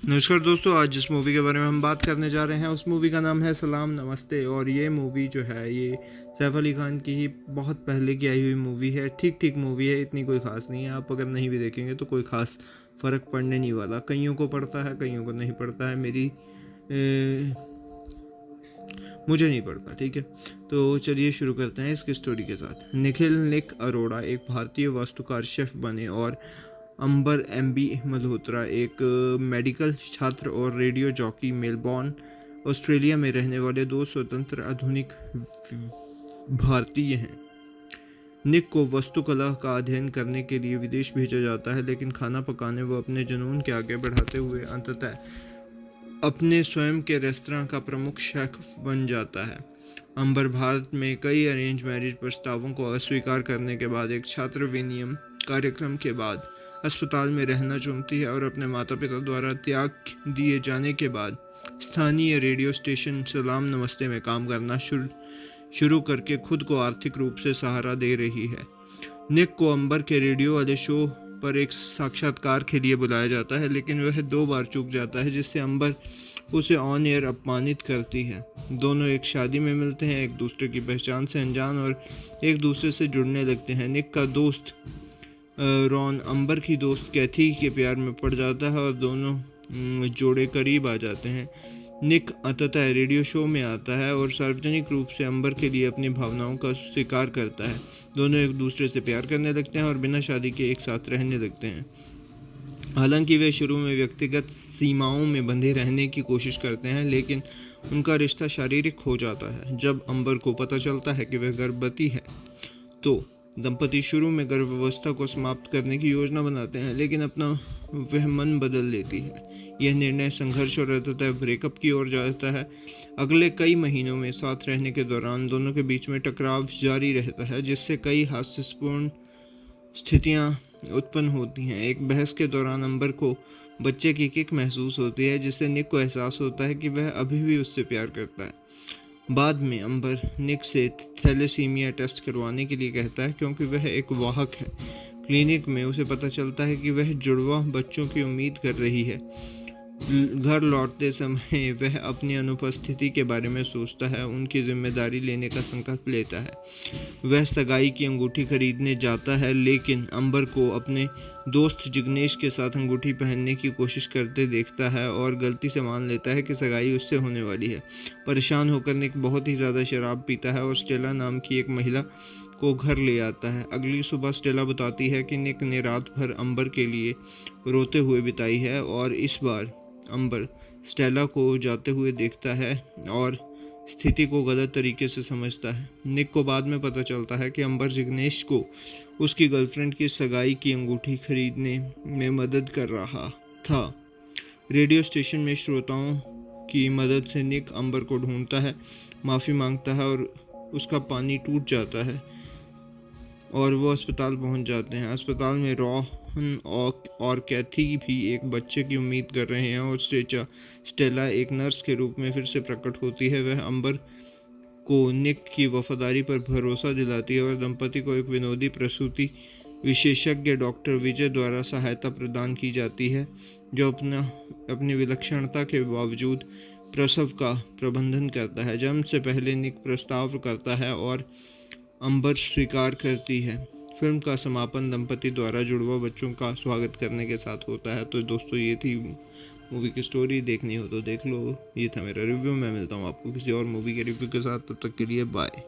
नमस्कार दोस्तों, आज जिस मूवी के बारे में हम बात करने जा रहे हैं उस मूवी का नाम है सलाम नमस्ते। और ये मूवी जो है ये सैफ अली खान की ही बहुत पहले की आई हुई मूवी है। ठीक ठीक मूवी है, इतनी कोई ख़ास नहीं है। आप अगर नहीं भी देखेंगे तो कोई ख़ास फ़र्क पड़ने नहीं वाला। कईयों को पड़ता है, कईयों को नहीं पड़ता है। मुझे नहीं पड़ता। ठीक है, तो चलिए शुरू करते हैं इसकी स्टोरी के साथ। निक अरोड़ा एक भारतीय वास्तुकार शेफ बने और अंबर एमबी मल्होत्रा एक मेडिकल छात्र और रेडियो जॉकी मेलबॉर्न ऑस्ट्रेलिया में रहने वाले दो स्वतंत्र आधुनिक भारतीय हैं। निक को वास्तुकला का अध्ययन करने के लिए विदेश भेजा जाता है, लेकिन खाना पकाने व अपने जुनून के आगे बढ़ाते हुए अंततः अपने स्वयं के रेस्तरां का प्रमुख शेफ बन जाता है। अंबर भारत में कई अरेंज मैरिज प्रस्तावों को अस्वीकार करने के बाद एक छात्र विनिमय कार्यक्रम के बाद अस्पताल में रहना चुनती है और अपने माता पिता द्वारा त्याग दिए जाने के बाद स्थानीय रेडियो स्टेशन सलाम नमस्ते में काम करना शुरू करके खुद को आर्थिक रूप से सहारा दे रही है। निक को अंबर के रेडियो वाले शो पर एक साक्षात्कार के लिए बुलाया जाता है, लेकिन वह 2 बार चूक जाता है, जिससे अंबर उसे ऑन एयर अपमानित करती है। दोनों एक शादी में मिलते हैं, एक दूसरे की पहचान से अनजान और एक दूसरे से जुड़ने लगते हैं। निक का दोस्त रॉन अंबर की दोस्त कैथी के प्यार में पड़ जाता है और दोनों जोड़े करीब आ जाते हैं। निक अंततः रेडियो शो में आता है और सार्वजनिक रूप से अंबर के लिए अपनी भावनाओं का स्वीकार करता है। दोनों एक दूसरे से प्यार करने लगते हैं और बिना शादी के एक साथ रहने लगते हैं। हालांकि वे शुरू में व्यक्तिगत सीमाओं में बंधे रहने की कोशिश करते हैं, लेकिन उनका रिश्ता शारीरिक हो जाता है। जब अंबर को पता चलता है कि वह गर्भवती है तो दंपति शुरू में गर्भावस्था को समाप्त करने की योजना बनाते हैं, लेकिन अपना वह मन बदल लेती है। यह निर्णय संघर्ष और अंततः ब्रेकअप की ओर जाता है। अगले कई महीनों में साथ रहने के दौरान दोनों के बीच में टकराव जारी रहता है, जिससे कई हास्यपूर्ण स्थितियां उत्पन्न होती हैं। एक बहस के दौरान अंबर को बच्चे की किक महसूस होती है, जिससे निक को एहसास होता है कि वह अभी भी उससे प्यार करता है। बाद में अंबर निक से थैलेसीमिया टेस्ट करवाने के लिए कहता है, क्योंकि वह एक वाहक है। क्लिनिक में उसे पता चलता है कि वह जुड़वा बच्चों की उम्मीद कर रही है। घर लौटते समय वह अपनी अनुपस्थिति के बारे में सोचता है, उनकी जिम्मेदारी लेने का संकल्प लेता है। वह सगाई की अंगूठी खरीदने जाता है, लेकिन अंबर को अपने दोस्त जिग्नेश के साथ अंगूठी पहनने की कोशिश करते देखता है और गलती से मान लेता है कि सगाई उससे होने वाली है। परेशान होकर निक बहुत ही ज़्यादा शराब पीता है और स्टेला नाम की एक महिला को घर ले आता है। अगली सुबह स्टेला बताती है कि निक ने रात भर अंबर के लिए रोते हुए बिताई है और इस बार अंबर स्टेला को जाते हुए देखता है और स्थिति को गलत तरीके से समझता है। निक को बाद में पता चलता है कि अंबर जिग्नेश को उसकी गर्लफ्रेंड की सगाई की अंगूठी खरीदने में मदद कर रहा था। रेडियो स्टेशन में श्रोताओं की मदद से निक अंबर को ढूंढता है, माफ़ी मांगता है और उसका पानी टूट जाता है और वो अस्पताल पहुंच जाते हैं। अस्पताल में रॉन और कैथी भी एक बच्चे की उम्मीद कर रहे हैं और स्टेला एक नर्स के रूप में फिर से प्रकट होती है। वह अंबर को निक की वफादारी पर भरोसा दिलाती है और दंपति को एक विनोदी प्रसूति विशेषज्ञ डॉक्टर विजय द्वारा सहायता प्रदान की जाती है, जो अपनी विलक्षणता के बावजूद प्रसव का प्रबंधन करता है। जन्म से पहले निक प्रस्ताव करता है और अंबर स्वीकार करती है। फिल्म का समापन दंपति द्वारा जुड़वा बच्चों का स्वागत करने के साथ होता है। तो दोस्तों, ये थी मूवी की स्टोरी। देखनी हो तो देख लो। ये था मेरा रिव्यू। मैं मिलता हूँ आपको किसी और मूवी के रिव्यू के साथ। तब तक के लिए बाय।